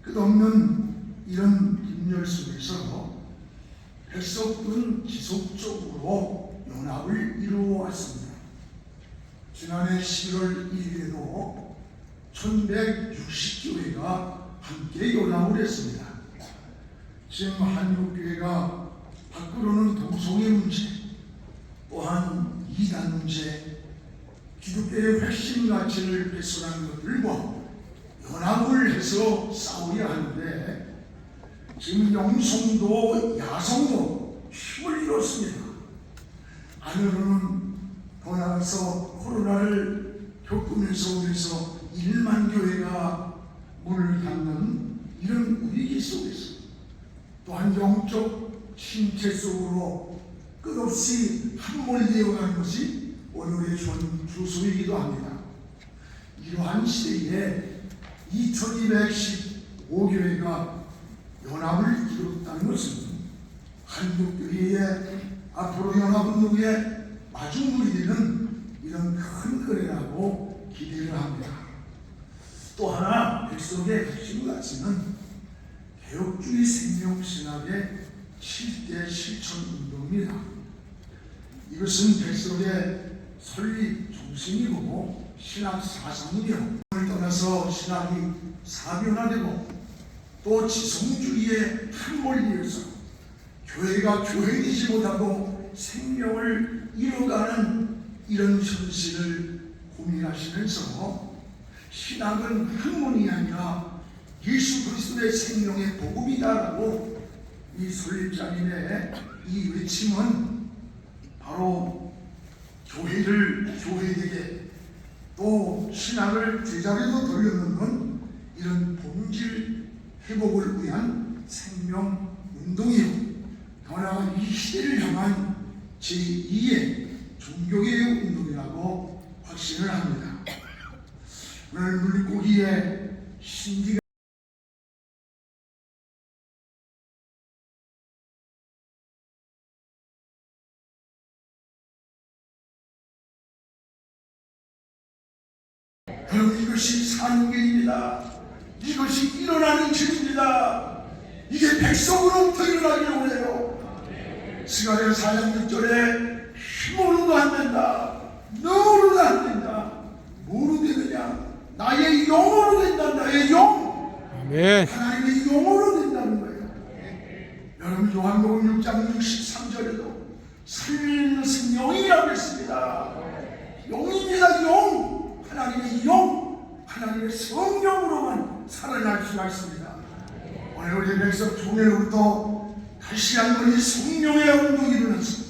끝없는 이런 빈혈 속에서 백석들은 지속적으로 연합을 이루어왔습니다. 지난해 11월 1일에도 1160교회가 함께 연합을 했습니다. 지금 한국교회가 밖으로는 동성애 문제, 또한 이단 문제, 기독교의 핵심 가치를 훼손하는 것들과 연합을 해서 싸워야 하는데, 지금 영성도 야성도 힘을 잃었습니다. 안으로는 더 나아가서 코로나를 겪으면서 우리서 1만 교회가 문을 닫는 이런 위기 속에서, 또한 영적 침체 속으로 끝없이 함몰되어가는 것이 오늘의 주소이기도 합니다. 이러한 시대에 2215교회가 연합을 이뤘다는 것은 한국교회의 앞으로 연합운동의 마중물이 되는 이런 큰 거래라고 기대를 합니다. 또 하나 백석의 핵심 가치는 개혁주의 생명신학의 7대 실천운동입니다. 이것은 백석의 설립 중심이고 신학 사상이며, 오늘 떠나서 신학이 사변화되고 또 지성주의에 함몰되어서 교회가 교회이지 못하고 생명을 잃어가는 이런 현실을 고민하시면서, 신학은 학문이 아니라 예수 그리스도의 생명의 복음이다라고 이 설립자님의 이 외침은 바로 교회에게 또 신학을 제자리로 돌려놓는 이런 본질 회복을 위한 생명 운동이요, 더 나아가 이 시대를 향한 제2의 종교개혁 운동이라고 확신을 합니다. 오늘 물고기의 신기가 여러분, 이것이 사는 길입니다. 이것이 일어나는 길입니다. 이게 백성으로부터 일어나기를 원해요. 스가랴 4장 6절에 힘으로도 안 된다, 너로도 안 된다. 뭐로 되느냐? 나의 영으로 된다. 나의 영. 아멘. 하나님의 영으로 된다는 거예요. 여러분, 요한복음 6장 63절에도 살리는 것은 영이라고 했습니다. 영입니다. 영. 하나님의 영, 하나님의 성령으로만 살아날 수가 있습니다. 오늘 우리 백성 종회로부터 다시 한번 이 성령의 운동이 일어나서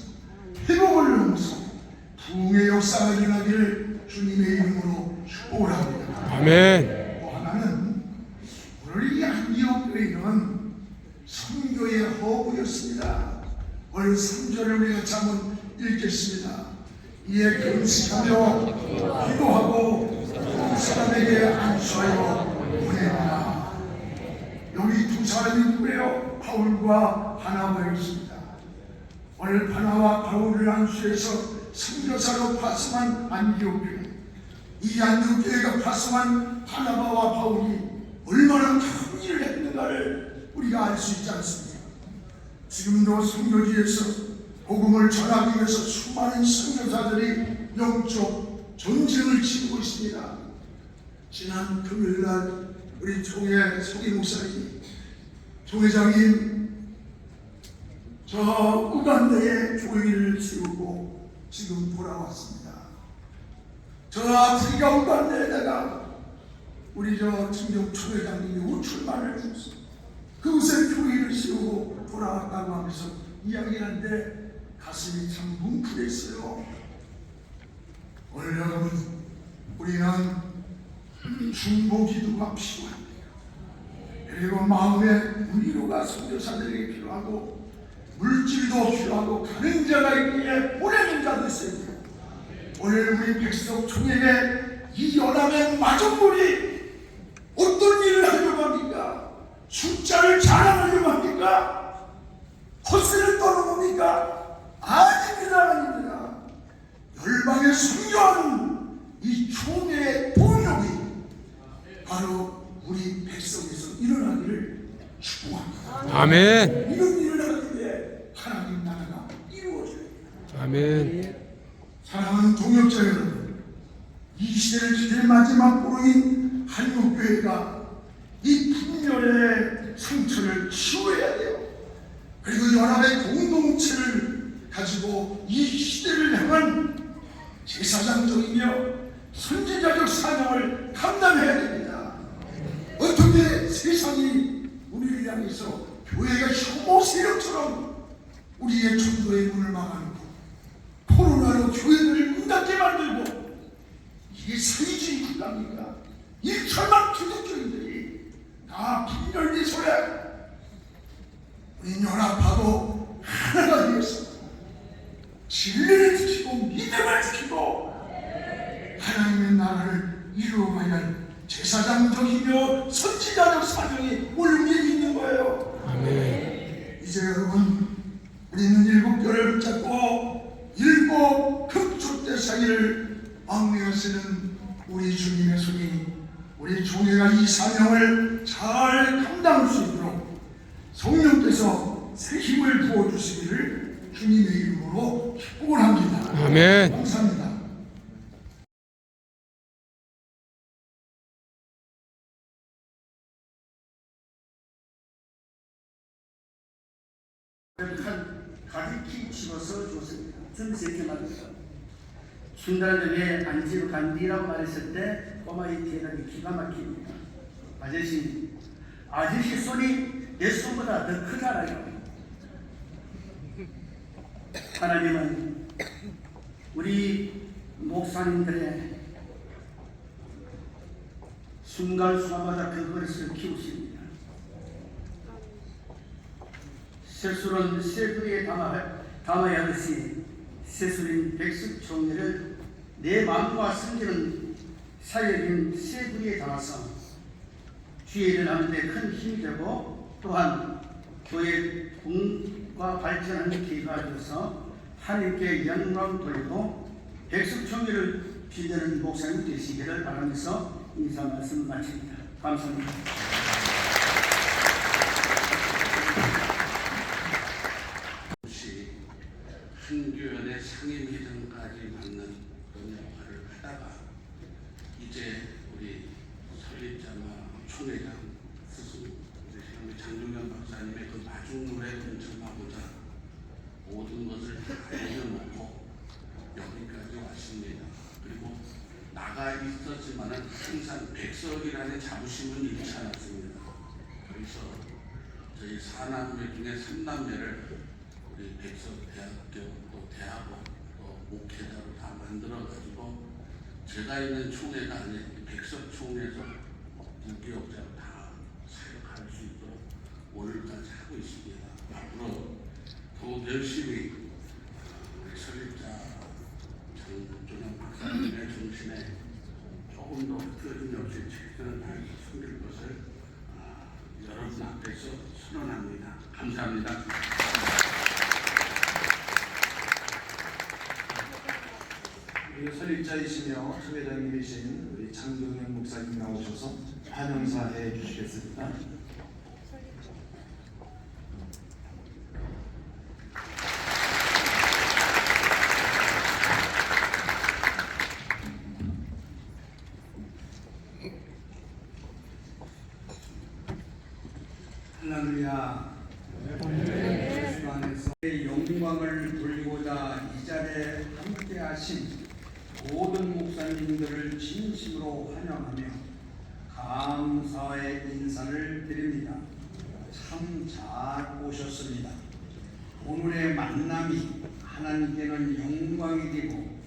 회복을 넘어서 부흥의 역사가 일어나기를 주님의 이름으로 축복을 합니다. 아멘. 또 하나는 오늘 이 안디옥교회는 선교의 허브였습니다. 오늘 3절을 우리가 한번 읽겠습니다. 이에 금식하며 기도하고 두 사람에게 안수하여 보내라. 여기 두 사람이 누구예요? 바울과 바나바였습니다. 오늘 바나와 바울을 안수해서 선교사로 파송한 안디옥교회, 이 안디옥교회가 파송한 바나바와 바울이 얼마나 큰 일을 했는가를 우리가 알 수 있지 않습니까? 지금도 선교지에서 복음을 전하기 위해서 수많은 선교사들이 영적 전쟁을 치르고 있습니다. 지난 금요일날 우리 총회 소기 목사님, 총회장님 저 우간다에 교회를 세우고 지금 돌아왔습니다. 저 아프리카 우간다에다가 우리 저 진정 총회장님이 우출만을 주서 그곳에 교회를 세우고 돌아왔다고 하면서 이야기하는데 가슴이 참 뭉클했어요. 오늘 여러분, 우리는 중보기도가 필요합니다. 그리고 마음의 위로가 선교사들에게 필요하고, 물질도 필요하고, 가는 자가 있기에 보내는 자도 있어야 돼요. 오늘 우리 백성총회에 이 연합의 마중물이 어떤 일을 하려고 합니까? 숫자를 자랑하려고 합니까? 헛세를 떠넘습니까? 아닙니다. 열방에 순교하는 이 총회의 동력이 바로 우리 백성에서 일어나기를 축복합니다. 아멘. 이런 일어나기 위해 하나님 나라가 이루어져야 합니다. 아멘. 사랑하는 동역자 여러분, 이 시대를 제일 마지막 보루인 한국교회가 이 분열의 상처를 치유해야 돼요. 그리고 연합의 공동체를 가지고 이 시대를 향한 제사장적이며 선지자적 사명을 감당해야 됩니다. 어떻게 세상이 우리를 향해서 교회가 혐오 세력처럼 우리의 전도의 문을 막아놓고 코로나로 교회들을 문 닫게 만들고, 이게 사회주의 국가입니까? 이 천만 기독교인들이 다 분열의 소리야. 우리 연합하고 하나가 되어서 진리를 지키고 믿음을 지키고 하나님의 나라를 이루어가야 할 제사장적이며 선지자적 사명이 우리 위에 있는 거예요. 아멘. 이제 여러분, 우리는 일곱 결을 붙잡고 일곱 흑족대 사이를 왕래하시는 우리 주님의 손이 우리 종회가 이 사명을 잘 감당할 수 있도록 성령께서 새 힘을 부어주시기를 주님의 이름으로 축복을 합니다. 아멘. 감사합니다. 가득히 집어서 줬습니다. 전세 이렇게 말합니다. 순간에 안지로 간디라고 말했을 때 꼬마 이 대답이 기가 막힙니다. 아저씨 손이 내 손보다 더 크잖아요. 하나님은 우리 목사님들의 순간순간마다 그 그릇을 키우십니다. 세술은 쇠구리에 담아야 하듯이 세술인 백숙총회를 내 마음과 섬기는 사역인 쇠구리에 담아서 주의를 하는 데 큰 힘이 되고, 또한 교회 공과 발전하는 기회가 되어서 하나님께 영광 돌리고 백숙총회를 빛내는 목사님 되시기를 바라면서 인사 말씀 마칩니다. 감사합니다. 한교연의 상임회장까지 맡는 그런 역할을 하다가 이제 우리 설립자마 총회장 스승 장종현 박사님의 그 마중물에 동참하고자 모든 것을 다 내려놓고 여기까지 왔습니다. 그리고 나가 있었지만은 항상 백석이라는 자부심은 잃지 않았습니다. 그래서 저희 4남매 중에 3남매를 우리 백석대학교 또 대학원 또 목회자로 다 만들어가지고 제가 있는 총회가 아닌 백석총회에서 무기업자로 다 사역할 수 있도록 오늘까지 하고 있습니다. 앞으로 더욱 열심히 우리 설립자 장종현 박사님의 정신에 조금 더 흐트러짐 없이 최선을 다해서 섬길 것을 여러분 앞에서 선언합니다. 감사합니다. 우리 설립자이시며 총회장님이신 우리 장종현 목사님 나오셔서 환영사해 주시겠습니다. 할렐루야. 주 안에서 영광을 돌리고자 이 자리에 함께하신 모든 목사님들을 진심으로 환영하며 감사의 인사를 드립니다. 참 잘 오셨습니다. 오늘의 만남이 하나님께는 영광이 되고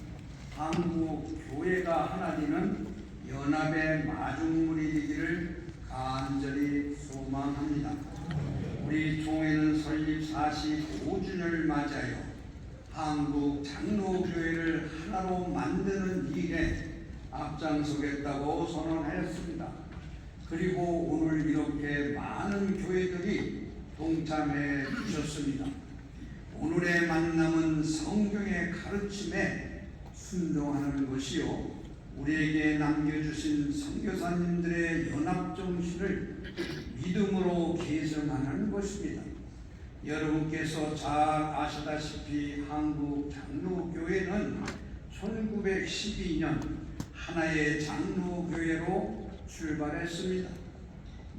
한국 교회가 하나 되는 연합의 마중물이 되기를 간절히 소망합니다. 우리 총회는 설립 45주년을 맞이하여 한국 장로교회를 하나로 만드는 일에 앞장서겠다고 선언하였습니다. 그리고 오늘 이렇게 많은 교회들이 동참해 주셨습니다. 오늘의 만남은 성경의 가르침에 순종하는 것이요 우리에게 남겨주신 선교사님들의 연합정신을 믿음으로 계승하는 것입니다. 여러분께서 잘 아시다시피 한국 장로교회는 1912년 하나의 장로교회로 출발했습니다.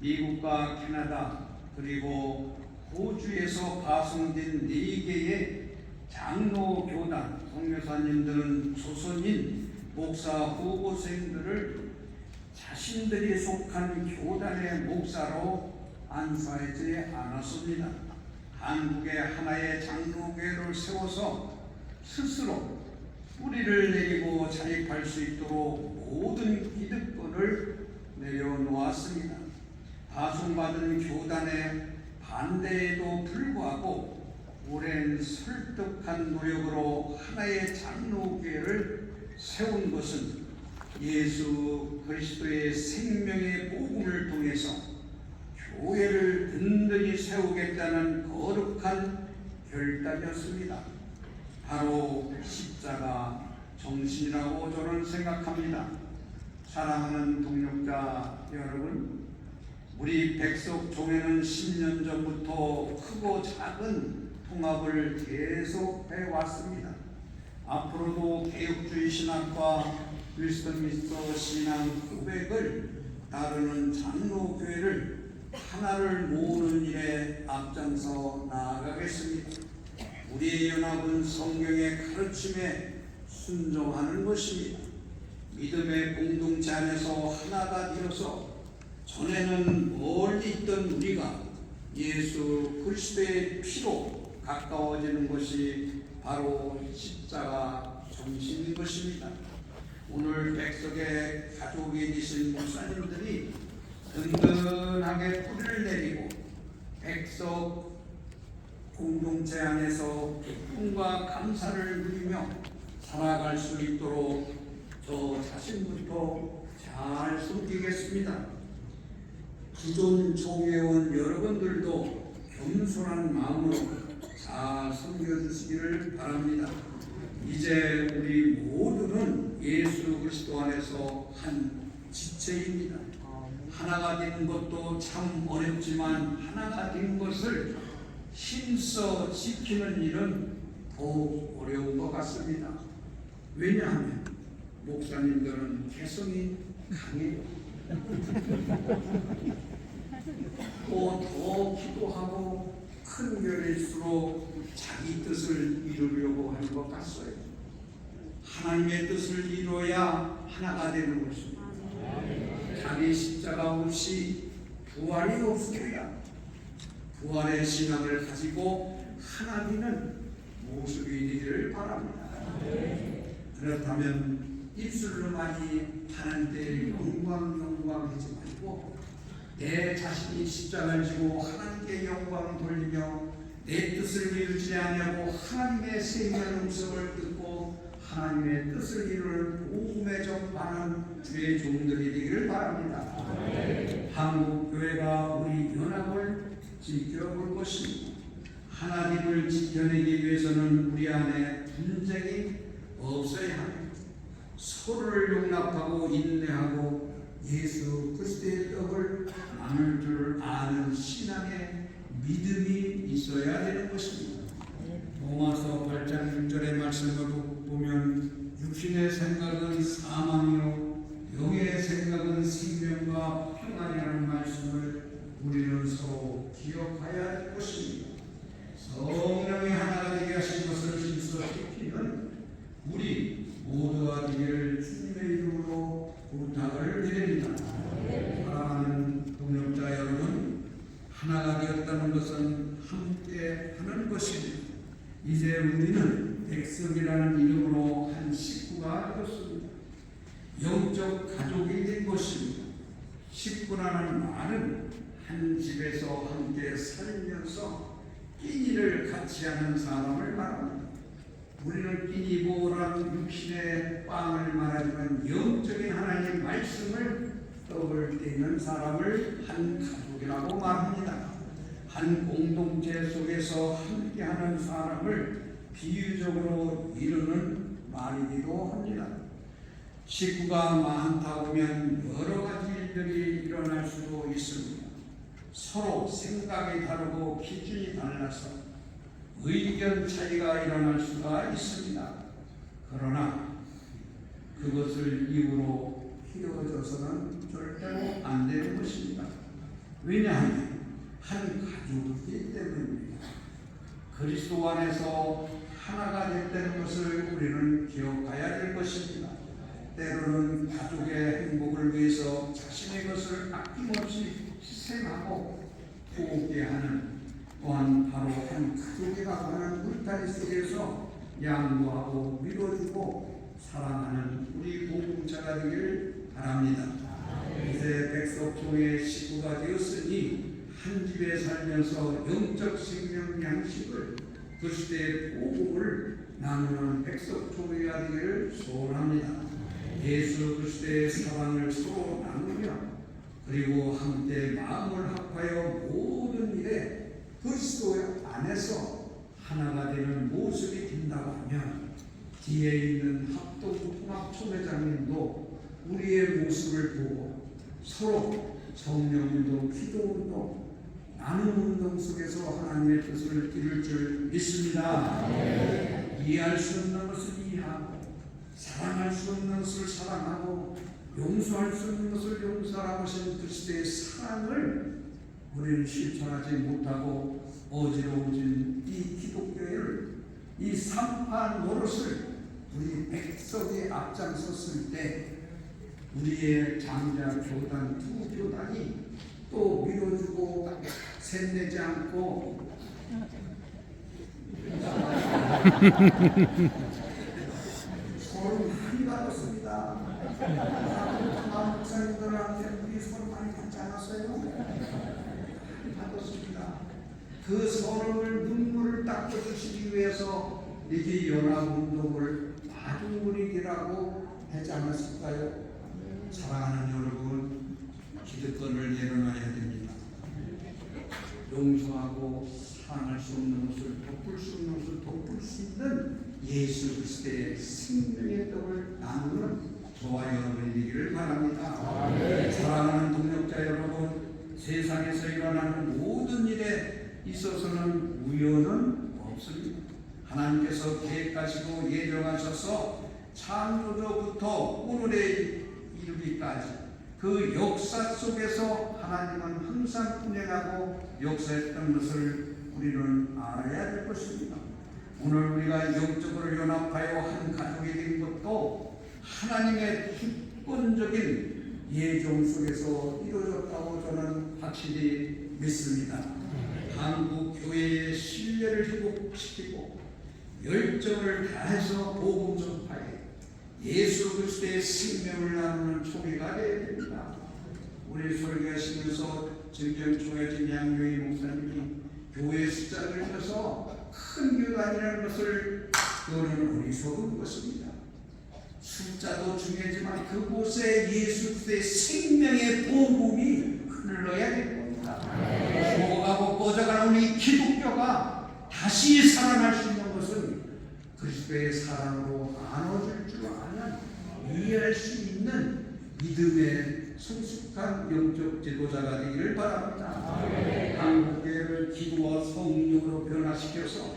미국과 캐나다 그리고 호주에서 파송된 4개의 장로교단 선교사님들은 조선인 목사 후보생들을 자신들이 속한 교단의 목사로 안수하지 않았습니다. 한국에 하나의 장로교회를 세워서 스스로 뿌리를 내리고 자립할 수 있도록 모든 기득권을 내려놓았습니다. 파송받은 교단의 반대에도 불구하고 오랜 설득한 노력으로 하나의 장로교회를 세운 것은 예수 그리스도의 생명의 복음을 통해서 교회를 든든히 세우겠다는 거룩한 결단이었습니다. 바로 십자가 정신이라고 저는 생각합니다. 사랑하는 동역자 여러분, 우리 백석종회는 10년 전부터 크고 작은 통합을 계속 해왔습니다. 앞으로도 개혁주의 신학과 윌스턴미스터 신앙 고백을 따르는 장로교회를 하나를 모으는 일에 앞장서 나아가겠습니다. 우리의 연합은 성경의 가르침에 순종하는 것입니다. 믿음의 공동체 안에서 하나가 되어서 전에는 멀리 있던 우리가 예수 그리스도의 피로 가까워지는 것이 바로 십자가 정신인 것입니다. 오늘 백석의 가족이 되신 목사님들이 든든하게 뿌리를 내리고 백석 공동체 안에서 기쁨과 감사를 누리며 살아갈 수 있도록 저 자신부터 잘 섬기겠습니다. 기존 종회원 여러분들도 겸손한 마음으로 잘 섬겨주시기를 바랍니다. 이제 우리 모두는 예수 그리스도 안에서 한 지체입니다. 하나가 되는 것도 참 어렵지만 하나가 된 것을 힘써 지키는 일은 더욱 어려운 것 같습니다. 왜냐하면 목사님들은 개성이 강해요. 또 더 기도하고 큰 교회일수록 자기 뜻을 이루려고 하는 것 같아요. 하나님의 뜻을 이루어야 하나가 되는 것입니다. 자기 십자가 없이 부활이 없어야 부활의 신앙을 가지고 하나 되는 모습이 되기를 바랍니다. 그렇다면 입술로 많이 하는 때 영광하지 말고 내 자신이 십자가를 지고 하나님께 영광을 돌리며 내 뜻을 이루지 아니하고 하나님의 생명의 음성을 듣고 하나님의 뜻을 이루는 복음의 전파하는 주의 종들이 되기를 바랍니다. 한국교회가 우리 연합을 지켜볼 것입니다. 하나님을 지켜내기 위해서는 우리 안에 분쟁이 없어야 합니다. 서로를 용납하고 인내하고 예수 그리스도의 떡을 나눌 줄 아는 신앙의 믿음이 있어야 되는 것입니다. 로마서 8장 6절의 말씀을 보면 육신의 생각은 사망이요 영의 생각은 생명과 평안이라는 말씀을 우리는 서로 기억해야 할 것입니다. 성령이 하나가 되게 하신 것을 힘써 지키는 우리 모두가 되기를 주님의 이름으로 부탁을 드립니다. 사랑하는 동역자 여러분, 하나가 되었다는 것은 함께 하는 것입니다. 이제 우리는 백성이라는 이름으로 한 식구가 되었습니다. 영적 가족이 된 것입니다. 식구라는 말은 한 집에서 함께 살면서 끼니를 같이 하는 사람을 말합니다. 우리는 끼니보란 육신의 빵을 말하지만 영적인 하나님의 말씀을 떡을 떼는 사람을 한 가족이라고 말합니다. 한 공동체 속에서 함께하는 사람을 비유적으로 이루는 말이기도 합니다. 식구가 많다 보면 여러 가지 일들이 일어날 수도 있습니다. 서로 생각이 다르고 기준이 달라서 의견 차이가 일어날 수가 있습니다. 그러나 그것을 이유로 헤어져서는 절대로 안 되는 것입니다. 왜냐하면 한 가족이기 때문입니다. 그리스도 안에서 하나가 됐다는 것을 우리는 기억해야 될 것입니다. 때로는 가족의 행복을 위해서 자신의 것을 아낌없이 희생하고 포기하는, 또한 바로 한 가족이라고 하는 울타리 속에서 양보하고 밀어주고 사랑하는 우리 공동체가 되기를 바랍니다. 이제 백석종의 식구가 되었으니 한 집에 살면서 영적 생명 양식을 그리스도의 복음을 나누는 백석종회가 되기를 소원합니다. 예수 그리스도의 사랑을 서로 나누며 그리고 함께 마음을 합하여 모든 일에 그리스도 안에서 하나가 되는 모습이 된다고 하면 뒤에 있는 합동통합총회장님도 우리의 모습을 보고 서로 성령운동, 기도운동, 나눔운동 속에서 하나님의 뜻을 이룰 줄 믿습니다. 이해할 수 없는 것을 이해하고 사랑할 수 없는 것을 사랑하고 용서할 수 없는 것을 용서하고 하신 그리스도의 사랑을 우리는 실천하지 못하고 어지러워진 이 기독교회를, 이 삼판 노릇을 우리 백석이 앞장섰을 때 우리의 장자 교단 두 교단이 또 밀어주고 샘내지 않고 서로 많이 받았습니다. 목사님들한테 우리 서로 많이 받지 않았어요? 많이 받았습니다. 그 서로를 눈물을 닦아주시기 위해서 이게 연합운동을 마중물이라고 하지 않았을까요? 사랑하는 여러분, 기득권을 내려놔야 됩니다. 용서하고 사랑할 수 없는 것을 덮을 수 없는 것을 덮을 수 있는 예수 그리스도의 생명의 떡을 나누는 저와 여러분이 되기를 바랍니다. 사랑하는 동역자 여러분, 세상에서 일어나는 모든 일에 있어서는 우연은 없습니다. 하나님께서 계획하시고 예정하셔서 창조주부터 오늘에 이르기까지 그 역사 속에서 하나님은 항상 운행하고 역사했던 것을 우리는 알아야 될 것입니다. 오늘 우리가 영적으로 연합하여 한 가족이 된 것도 하나님의 주권적인 예정 속에서 이루어졌다고 저는 확실히 믿습니다. 한국 교회의 신뢰를 회복시키고 열정을 다해서 복음 전파에 예수 그리스도의 생명을 나누는 총회가 되어야 됩니다. 우리 설교하시면서 정경총회진 양요희 목사님이 교회 숫자를 해서 큰 교단이라는 것을 그거는 어리석은 것입니다. 숫자도 중요하지만 그곳에 예수 그리스도의 생명의 복음이 흘러야 될 겁니다. 죽어가고 꺼져가는 우리 기독교가 다시 살아날 수 있는 것은 그리스도의 사랑으로 나눠줄 줄 아는, 이해할 수 있는 믿음의 성숙한 영적 지도자가 되기를 바랍니다. 한국교회를 기도와 성령으로 변화시켜서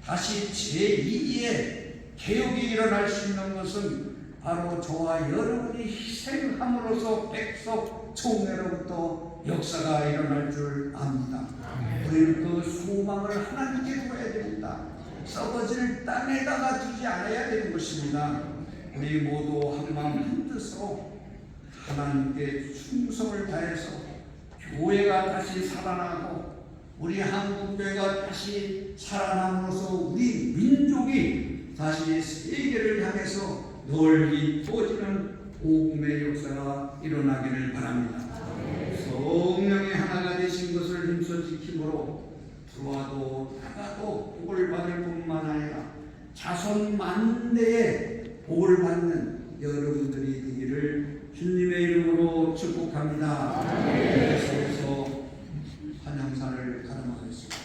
다시 제2의 개혁이 일어날 수 있는 것은 바로 저와 여러분이 희생함으로써 백석 총회로부터 역사가 일어날 줄 압니다. 우리는 그 소망을 하나님께 구해야 됩니다. 썩어질 땅에다가 두지 않아야 되는 것입니다. 우리 모두 한마음 한뜻으로 하나님께 충성을 다해서 교회가 다시 살아나고 우리 한국교회가 다시 살아남으로써 우리 민족이 다시 세계를 향해서 널리 퍼지는 복음의 역사가 일어나기를 바랍니다. 성령의 하나가 되신 것을 힘써 지킴으로 들어와도 나가도 복을 받을 뿐만 아니라 자손 만대에 복을 받는 여러분들이 되기를 주님의 이름으로 축복합니다. 그래서 환영사를 가름하겠습니다.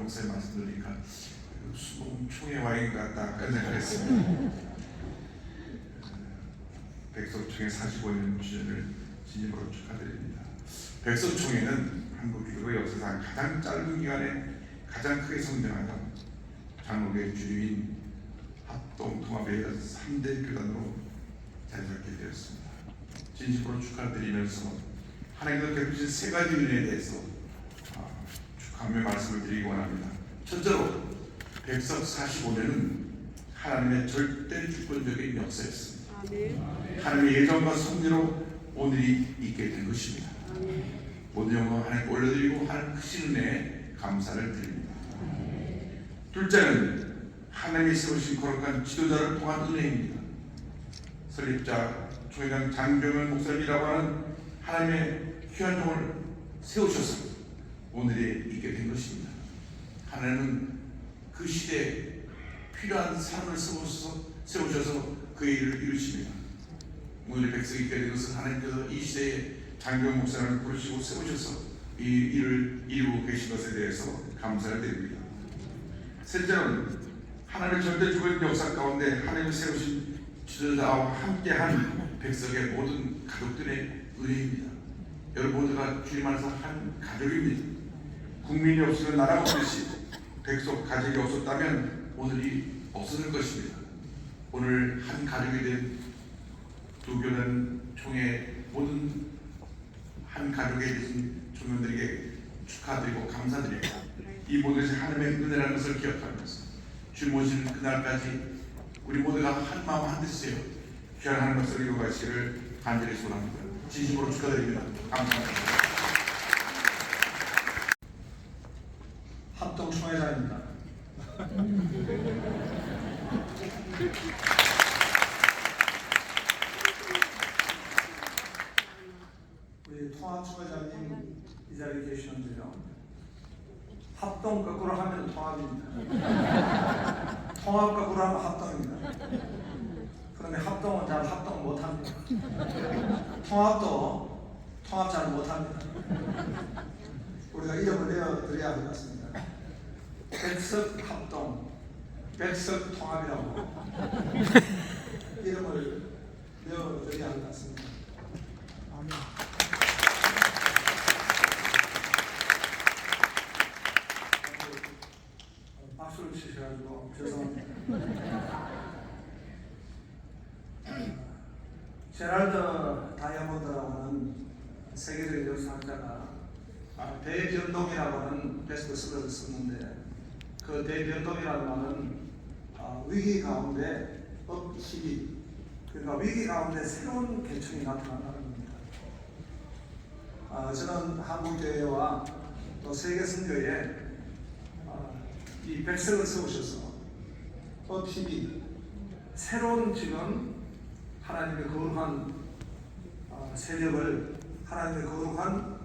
목사님 말씀 들으니까 수봉 총회 와인 같다 그런 생각을 했습니다. 백석총회 45년 주년을 진심으로 축하드립니다. 백석총회는 한국 기독교 역사상 가장 짧은 기간에 가장 크게 성장하여 장로교의 주류인 합동통합의 3대 교단으로 자리 잡게 되었습니다. 진심으로 축하드리면서 하나님께서 베푸신 세 가지 은혜에 대해서 축하하며 말씀을 드리기 원합니다. 첫째로 백석 45년은 하나님의 절대 주권적인 역사였습니다. 하나님의 예정과 섭리로 오늘이 있게 된 것입니다. 모든 영광 하나님께 올려드리고 하나님 크신 은혜에 감사를 드립니다. 둘째는 하나님이 세우신 거룩한 지도자를 통한 은혜입니다. 설립자 총회장 장병현 목사님이라고 하는 하나님의 귀한 종을 세우셔서 오늘에 있게 된 것입니다. 하나님은 그 시대에 필요한 사람을 세우셔서 그 일을 이루십니다. 오늘 백성이 있게 된 것은 하나님께서 이 시대에 장병현 목사님을 부르시고 세우셔서 이 일을 이루고 계신 것에 대해서 감사를 드립니다. 셋째는 하나님의 절대 주권 역사 가운데 하나님이 세우신 지도자와 함께한 백성의 모든 가족들의 은혜입니다. 여러분 모두가 주님 안에서 한 가족입니다. 국민이 없으면 나라가 없듯이 백성 가족이 없었다면 오늘이 없어질 것입니다. 오늘 한 가족이 된 두 교단 총회 모든 한 가족에 계신 총회들에게 축하드리고 감사드리고 이 모든 것이 하나님의 은혜라는 것을 기억하면서 주님 오시는 그날까지 우리 모두가 한 마음 한 뜻이세요. 귀한 하나님 것을 이루어가시기를 간절히 소원합니다. 진심으로 축하드립니다. 감사합니다. 합동총회장입니다. 우리 통합총회장님 이 자리에 계시는데요. 합동 거꾸로 하면 통합입니다. 통합 거꾸로 하면 합동입니다. 그런데 합동은 잘 합동 못합니다. 통합도 통합 잘 못합니다. 우리가 이름을 내어드려야 할 것 같습니다. 백석합동, 백석통합이라고 이름을 내어드려야 할 것 같습니다. 박수를 치셔가지고 죄송합니다. 제랄드 다이아몬드라고 하는 세계적인 역사학자가 대변동이라고 하는 베스트셀러를 썼는데 그 대변동이라는 말은 위기 가운데 업희비, 그러니까 위기 가운데 새로운 개척이 나타난다는 겁니다. 저는 한국교회와 또 세계선교에 이 백석을 세우셔서 업희비, 새로운 지금 하나님의 거룩한 세력을, 하나님의 거룩한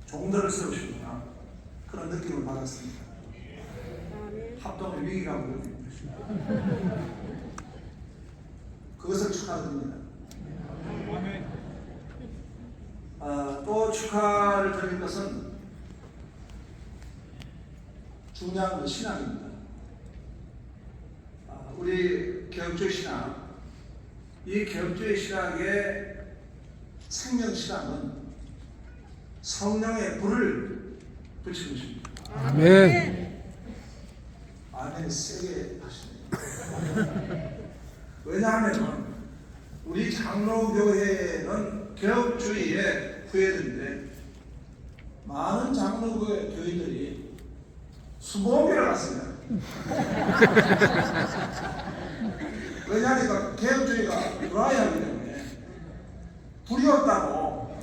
종들을 세우시구나, 그런 느낌을 받았습니다. 합동의 위기가 무너진 것입니다. 그것을 축하드립니다. 또 축하를 드릴 것은 중요한 신앙입니다. 우리 개혁주의 신앙, 이 개혁주의 신학의 생명신학은 성령의 불을 붙이는 것입니다. 아멘. 아멘 세게 하십니다. 왜냐하면 우리 장로교회는 개혁주의의 후예들인데 많은 장로교회들이 수봉교를 갔습니다. 왜냐하니까 개혁주의가 들어와야 하기 때문에 불이 없다고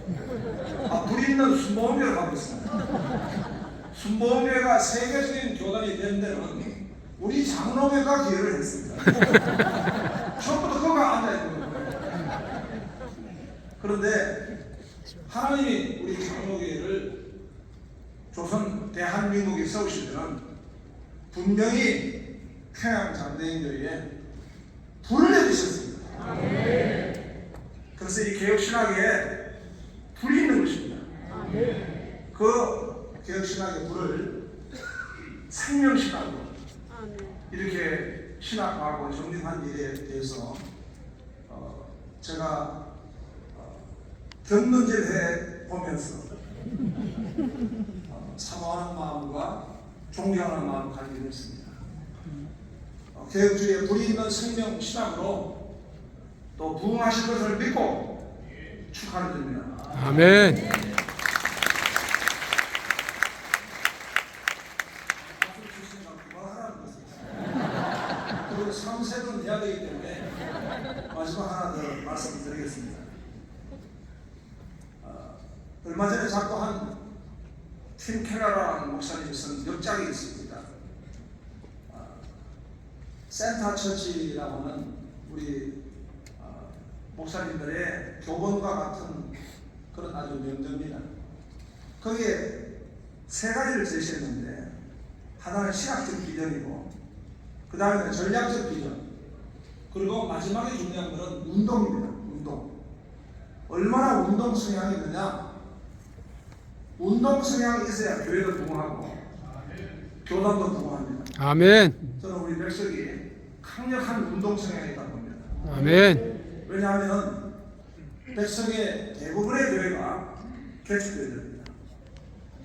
불이 있는 순복음교를 가고 있습니다. 순복음교회가 세계적인 교단이 된 데는 우리 장로교회가 기여를 했습니다. 처음부터 그거가 앉아있는 거예요. 그런데 하나님이 우리 장로교회를 조선 대한민국에 세우실 때는 분명히 평양장대인교회에 불을 내주셨습니다. 그래서 이 개혁신학에 불이 있는 것입니다. 그 개혁신학의 불을 생명신학으로 이렇게 신학하고 정립한 일에 대해서 제가 경륜제회 보면서 사모하는 마음과 존경하는 마음을 가지게 됐습니다. 개혁주의에 불이 있는 생명 신학으로 또 부흥하실 것을 믿고 축하를 드립니다. 아멘. 그리고 3세는 해야 되기 때문에 마지막 하나 더 말씀드리겠습니다. 얼마 전에 작고한 팀 케라라는 목사님이 쓴 역작이 있습니다. 센터 처치라고 하는 우리 목사님들의 교본과 같은 그런 아주 명제입니다. 거기에 세 가지를 제시했는데 하나는 신학적 비전이고 그 다음에 전략적 비전 그리고 마지막에 중요한 것은 운동입니다. 운동. 얼마나 운동 성향이 있느냐. 운동 성향이 있어야 교회도 부흥하고 교단도 부흥합니다. 아멘. 저는 우리 백석이 강력한 운동 성향이 있다고 봅니다. 아멘. 왜냐하면 백석의 대부분의 교회가 개척교회들입니다.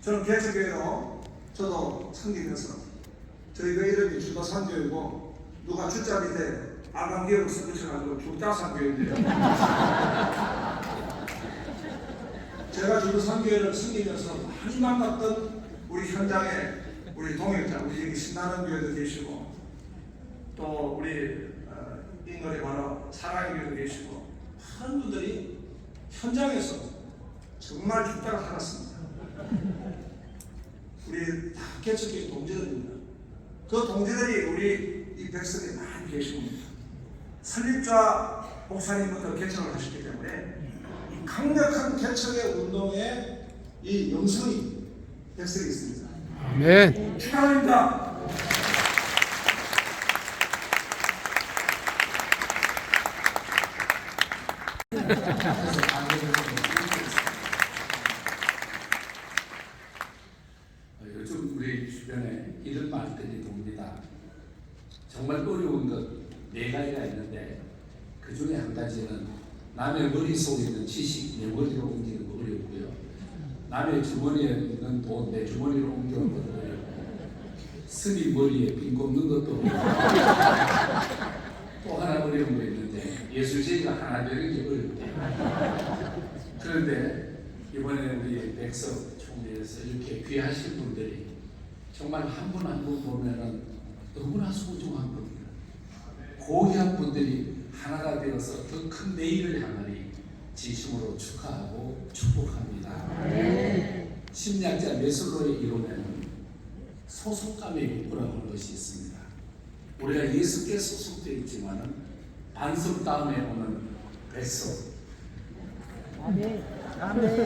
저는 개척교회로 저도 섬기면서 저희가 이름이 주도산교회고 누가 주자 밑에 아강교회로 써붙여가지고 주자산교회인데요. 제가 주도산교회를 섬기면서 많이 만났던 우리 현장에 우리 동역자, 우리 여기 신나는 교회도 계시고 또 우리 인거리 바로 사랑의 교회도 계시고 많은 분들이 현장에서 정말 죽다가 살았습니다. 우리 다 개척교회 동지들입니다. 그 동지들이 우리 이 백성에 많이 계십니다. 설립자 목사님부터 개척을 하셨기 때문에 강력한 개척의 운동에 이 영성이 백성에 있습니다. 아멘. 축하합니다. 요즘 우리 주변에 이런 말들이 돕니다. 정말 어려운 것 네 가지가 있는데 그 중에 한 가지는 남의 머릿속에 있는 지식 내 머리로 옮기는 거 어렵고요. 남의 주머니에 있는 돈 내 주머니로 옮기는 것도 어렵고 스님 머리에 빈 꼽는 것도 어렵고 또 하나 어려운 거 있는데 예술제의가 하나 되는 게 어렵대요. 그런데 이번에 우리 백석 총회에서 이렇게 귀하신 분들이 정말 한 분 한 분 보면은 너무나 소중한 분들, 고귀한 분들이 하나가 되어서 더 큰 내일을 향하리 진심으로 축하하고 축복합니다. 심리학자 메슬로의 이론에는 소속감의 욕구라고 하는 것이 있습니다. 우리가 예수께 소속되어 있지만은 반석 다음에 오는 백석,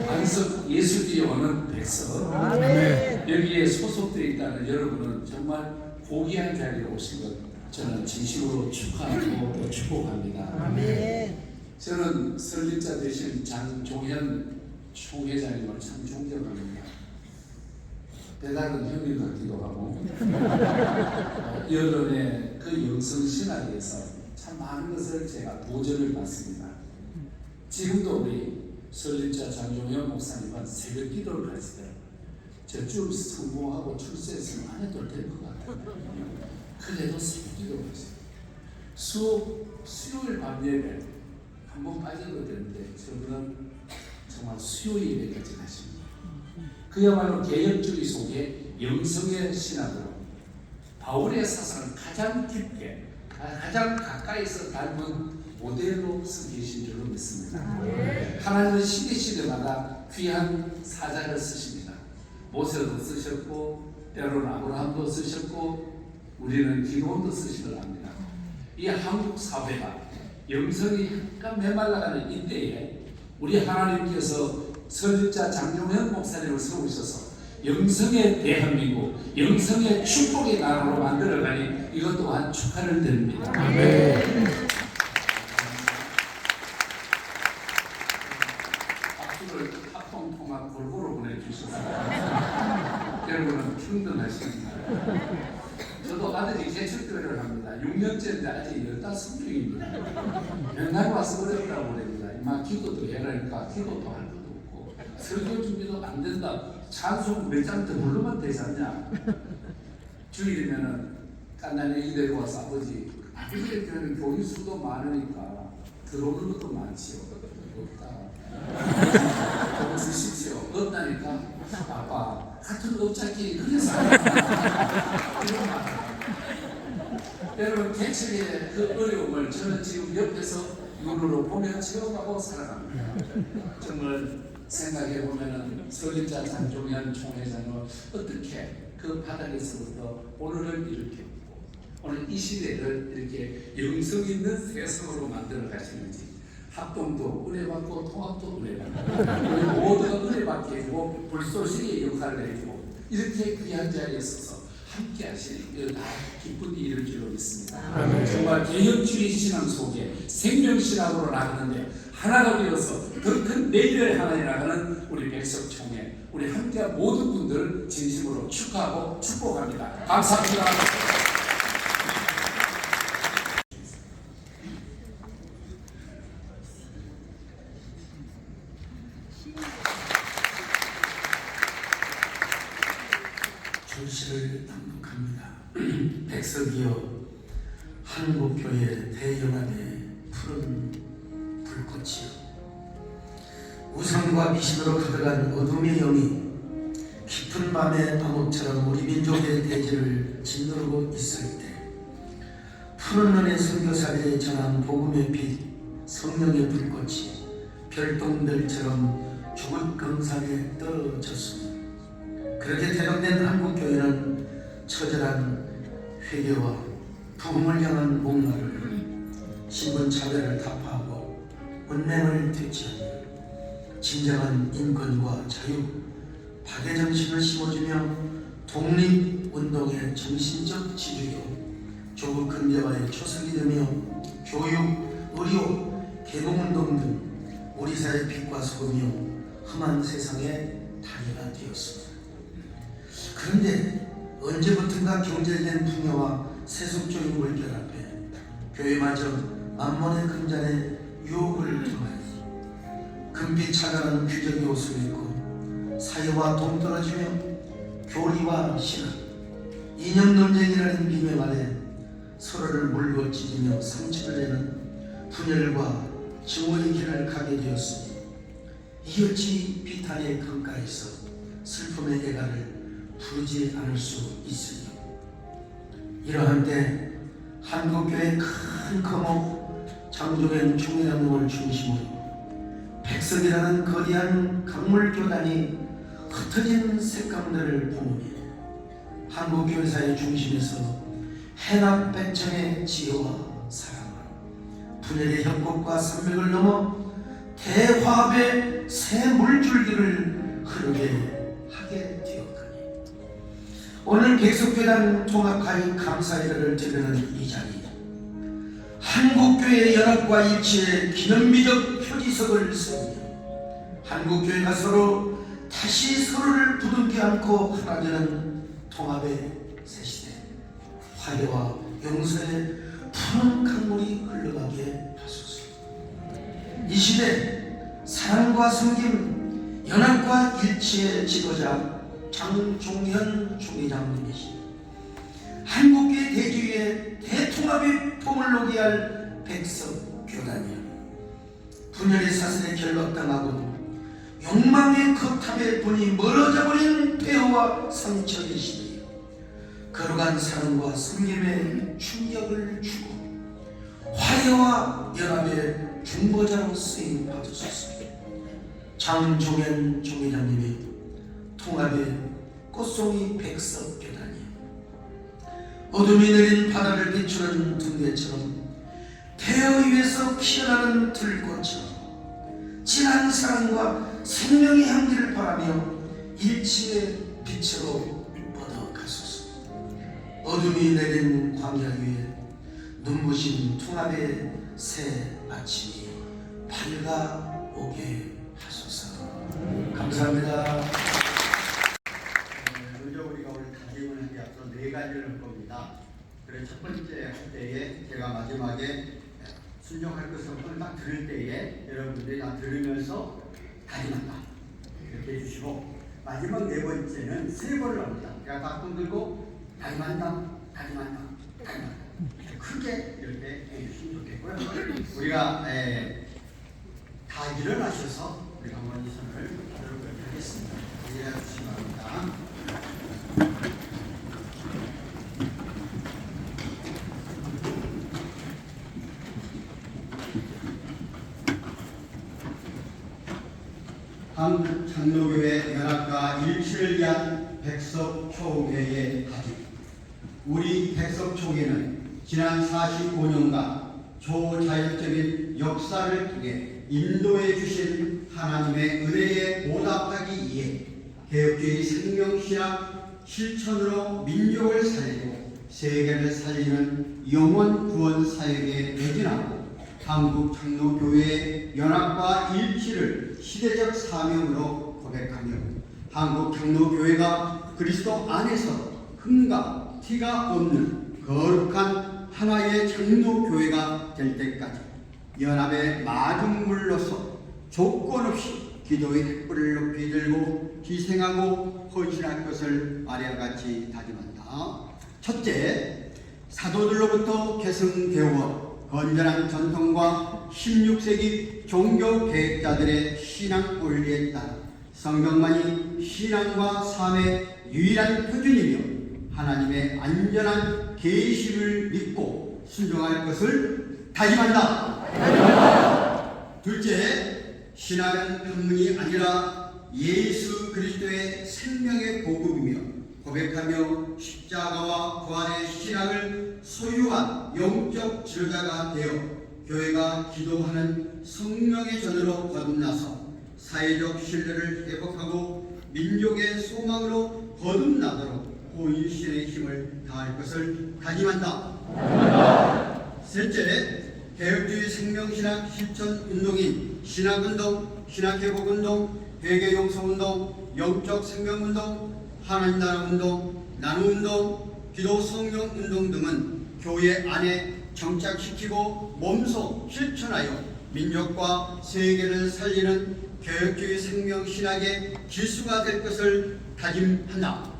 반석 예수 뒤에 오는 백석, 여기에 소속되어 있다는 여러분은 정말 고귀한 자리에 오신 것 저는 진심으로 축하하고 또 축복합니다. 저는 설립자 되신 장종현 총회장님을 참 존경합니다. 배다른 형님 같기도 하고 여론의 그 영성신학에서 참 많은 것을 제가 도전을 받습니다. 지금도 우리 설립자 장종현 목사님은 새벽 기도를 하시더라고요. 저쯤 성공하고 출세했으면 안 해도 될 것 같아요. 그래도 새벽 기도를 하세요. 수요일 밤 예배 한번 빠져도 되는데 저분은 정말 수요일 예배까지 하십니다. 그야말로 개혁주의 속에 영성의 신학으로 바울의 사상을 가장 깊게 가장 가까이서 닮은 모델로 서 계신 줄로 믿습니다. 하나님은 시대마다 귀한 사자를 쓰십니다. 모세도 쓰셨고 때로는 아브라함도 쓰셨고 우리는 기도원도 쓰시기를 합니다. 이 한국 사회가 영성이 약간 메말라가는 이때에 우리 하나님께서 설립자 장종현 목사님을 세우셔서 영성의 대한민국, 영성의 축복의 나라로 만들어가니 이것 또한 축하를 드립니다. 아멘. 박수를 합동 통합 골고루 보내주셔서 여러분은 평등하십니다. 6년째인데 아직 15명입니다. 맨날 와서 어렵다고 그럽니다. 막 기도도 해라니까 기도도 할 것도 없고 설교 준비도 안 된다. 찬송 몇 장 더 부르면 되지 않냐. 주일이면은 깐난에 이대로 와서 아버지 교회는 교인 수도 많으니까 들어오는 것도 많지요. 없다. 돈 주십시오. 없다니까 아빠 같은 업자끼리 그래서 이런 말. 여러분 개척의 그 어려움을 저는 지금 옆에서 눈으로 보며 채워가고 살아갑니다. 정말 생각해 보면은 설립자 장종현 총회장은 어떻게 그 바닥에서부터 오늘을 이렇게 오늘 이 시대를 이렇게 영성 있는 세상으로 만들어 가시는지 합동도 은혜받고 통합도 은혜받고 우리 모두가 은혜받게 해주고 불쏘시기의 역할을 해주고 이렇게 귀한 자리에 서서 함께 하시는 기쁜 일일 줄로 믿습니다. 정말 개혁주의 신앙 속에 생명신학으로 나가는데 하나가 되어서 더 큰 내일을 향하여 나가는 우리 백석총회 우리 함께 모든 분들 진심으로 축하하고 축복합니다. 감사합니다. 절시를 낭독합니다. 백석이여 한국교회 대연합의 푸른 불꽃이여 우상과 미신으로 가득한 어둠의 영이 깊은 밤의 암흑처럼 우리 민족의 대지를 짓누르고 있을 때 푸른 눈의 선교사들의 전한 복음의 빛 성령의 불꽃이 별똥별처럼 죽은 경산에 떨어졌습니다. 그렇게 대동된 한국교회는 처절한 회개와 복음을 향한 목마를 신분차별을 타파하고 은행을 퇴치하며 진정한 인권과 자유, 박애정신을 심어주며 독립운동의 정신적 지주요 조국 근대화의 초석이 되며 교육, 의료, 개봉운동 등 우리 사회의 빛과 소금이요 험한 세상의 다리가 되었습니다. 그런데 언제부턴가 경제된 풍요와 세속적인 물결 앞에 교회마저 만몬의 금잔에 유혹을 통하여 금빛 찾아가는 규정의 옷을 입고 사회와 동떨어지며 교리와 신학, 이념 논쟁이라는 비명 아래 서로를 물고 찢으며 상처를 내는 분열과 증오의 길을 가게 되었으니 이어지 비탄의 강가에서 슬픔의 애가를 부르지 않을 수 있으며 이러한 때 한국교회 큰 거목 장종현 총회장님을 중심으로 백석이라는 거대한 강물교단이 흩어진 색감들을 뿜으며 한국교회사의 중심에서 해납백청의 지혜와 사랑으로 분열의 협곡과 산맥을 넘어 대화합의 새 물줄기를 흐르게 하게 되었더니 오늘 백석교단 통합가입 감사회를 드리는 이 자리 한국교회 연합과 일치의 기념비적 표지석을 세우며 한국교회가 서로 다시 서로를 부둥켜 안고 하나 되는 통합의 새 시대 화해와 용서의 푸른 강물이 흘러가게 하소서. 이 시대 사랑과 섬김 연합과 일치의 지도자 장종현 총회장님이시 한국의 대주위에 대통합의 폼을 놓게 할 백석교단이여 분열의 사슬에 결박당하고 욕망의 컵탑에 분이 멀어져버린 폐허와 상처의 시대에 거룩한 사랑과 섬김의 충격을 주고 화해와 연합의 중보자로 쓰임 받으소서. 장종현 총회장님의 통합의 꽃송이 백석교단이여 어둠이 내린 바다를 비추는 등대처럼 태어 위에서 피어나는 들꽃처럼 진한 사랑과 생명의 향기를 바라며 일치의 빛으로 뻗어가소서. 어둠이 내린 광야 위에 눈부신 통합의 새 아침이 밝아오게 하소서. 감사합니다. 먼저 우리가 오늘 다짐을 하기 앞서 네 가지를 할 겁니다. 그래서 첫 번째 할 때에 제가 마지막에 순종할 것을 딱 들을 때에 여러분들이 다 들으면서 다짐한다 이렇게 해주시고, 마지막 네 번째는 세 번을 합니다. 제가 다 손 들고 다짐한다, 다짐한다, 다짐한다 크게 이렇게 해주시면 좋겠고요. 우리가 다 일어나셔서 우리가 한번 이 선을 하도록 하겠습니다. 이해해 주시기 바랍니다. 한국장로교회 연합과 일치를 위한 백석총회의 다짐. 우리 백석총회는 지난 45년간 초자연적인 역사를 통해 인도해 주신 하나님의 은혜에 보답하기 위해 개혁주의 생명신학 실천으로 민족을 살리고 세계를 살리는 영원 구원 사역에 매진하고 한국장로교회의 연합과 일치를 시대적 사명으로 고백하며 한국장로교회가 그리스도 안에서 흠과 티가 없는 거룩한 하나의 장로교회가 될 때까지 연합의 마중물로서 조건 없이 기도의 횃불을 높이 들고 희생하고 헌신할 것을 아래와 같이 다짐한다. 첫째, 사도들로부터 계승되어 건전한 전통과 16세기 종교 계획자들의 신앙 원리에 따라 성경만이 신앙과 삶의 유일한 표준이며 하나님의 안전한 계시를 믿고 순종할 것을 다짐한다. 둘째, 신앙은 학문이 아니라 예수 그리스도의 생명의 보급이며 고백하며 십자가와 부활의 신앙을 소유한 영적 지도자가 되어 교회가 기도하는 성령의 전으로 거듭나서 사회적 신뢰를 회복하고 민족의 소망으로 거듭나도록 혼신의 힘을 다할 것을 다짐한다. 셋째, 개혁주의 생명신학 실천운동인 신학운동, 신학회복운동, 회개용서운동, 영적 생명운동, 하나님 나라 운동, 나눔운동, 기도 성령운동 등은 교회 안에 정착시키고 몸소 실천하여 민족과 세계를 살리는 개혁주의 생명신학의 기수가 될 것을 다짐한다.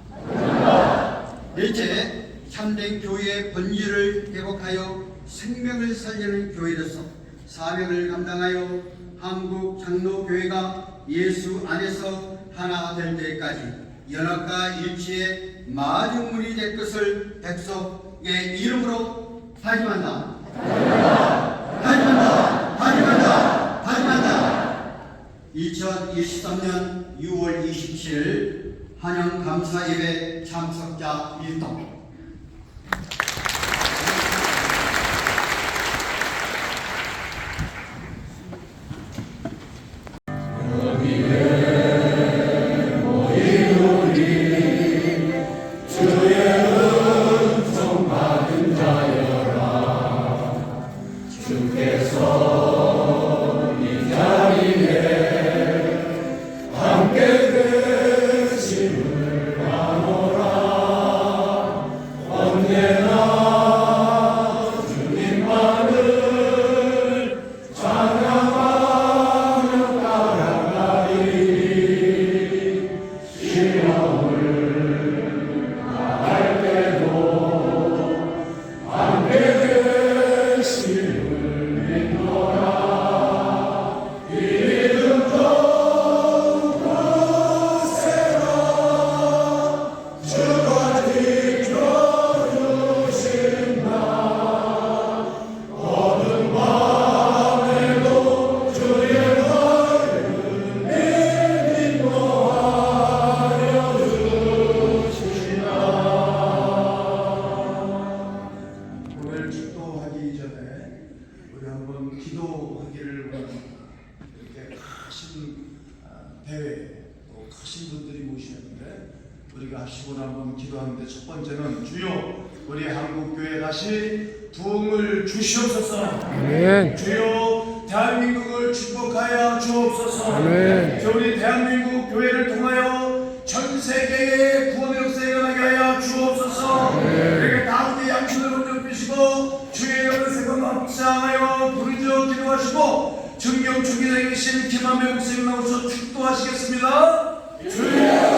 넷째, 참된 교회의 본질을 회복하여 생명을 살리는 교회로서 사명을 감당하여 한국 장로교회가 예수 안에서 하나 될 때까지 연합과 일치의 마중물이 될 것을 백석의 이름으로 다짐한다. 다짐한다. 다짐한다. 다짐한다. 2023년 6월 27일 한영 감사 예배 참석자 일동. 우리가 하시고 한번 기도하는데, 첫 번째는 주여 우리 한국교회 다시 부흥을 주시옵소서. 아멘. 주여 대한민국을 축복하여 주옵소서. 아멘. 우리 대한민국 교회를 통하여 전 세계의 구원의 역사가 일어나게 하여 주옵소서. 그렇게 다윗의 양식을 기도하시고 주의 이름을 세번 합장하여 부르짖어 기도하시고 정경 주기장에 계신 김한배 목사님 나오셔서 축도하시겠습니다. 주여